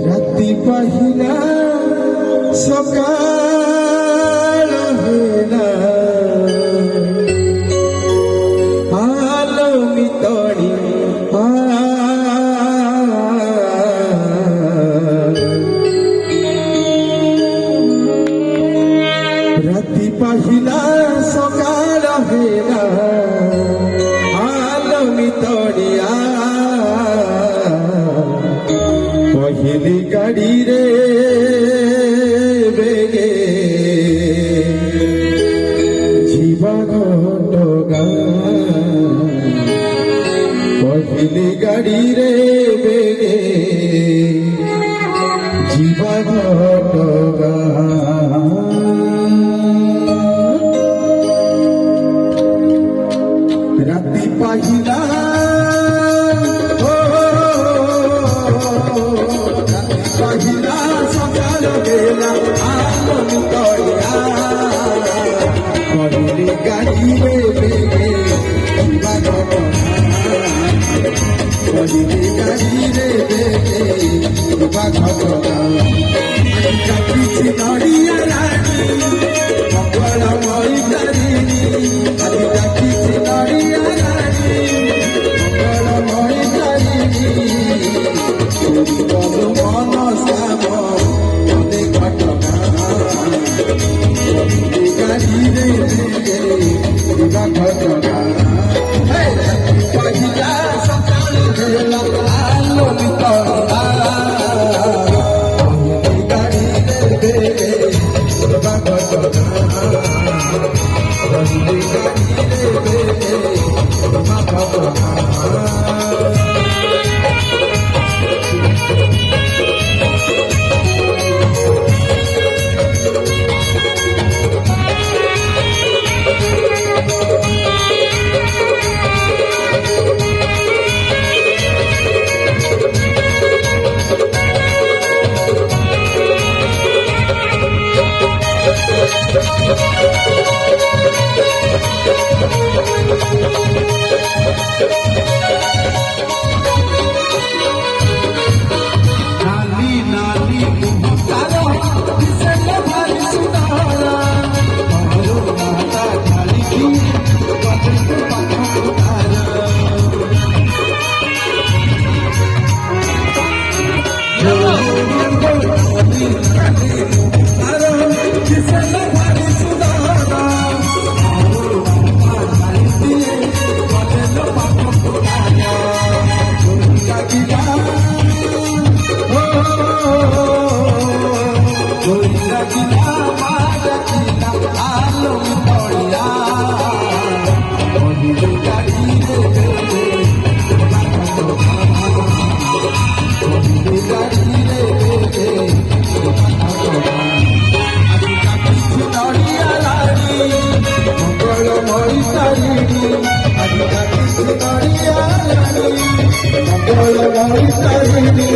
রাতি পাহিলা সকাল হেলা আলো মিতড়ি রাতি পাহিলা সকাল হেলা আলো মিতড়িয়া পহিলি গাড়ি রে বেগে জীবা ঘটগা পহিলি গাড়ি রে বেগে জীবা ঘটগা রাতি পাহিলা পাহিলা সকাল বেলা আলো মিতড়িয়া পহিলি গাড়ি রে বেগে জীবা ঘটগা পহিলি গাড়ি রে বেগে জীবা ঘটগা কাটিছি নড়িয়া রানী মঙ্গল মই তারিণী আদি কাটিছি নড়িয়া রানী মঙ্গল মই তারিণী বল মন শ্যাম মনে ঘটনা গাড়ি রে দিবা ঘটনা পহিলা সকাল বেলা আলো মিতড়িয়া গাড়ি রে দিবা ঘটনা পহিলি গাড়ি রে দিবা ঘটনা नाली नाली मुहतारा दिसले भारी सुनारा हमरो माता खाली की बदल पाखा उतारा नाली नाली मुहतारा दिसले भारी सुनारा हमरो माता खाली की बदल पाखा उतारा दुनिया की आलो मितड़िया पहिली गाड़ी रे पहिली गाड़ी रे आदि काटिछि नड़िया रानी मंगल মই तारिणी आदि काटिछि नड़िया रानी मंगल মই तारिणी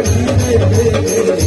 Thank you.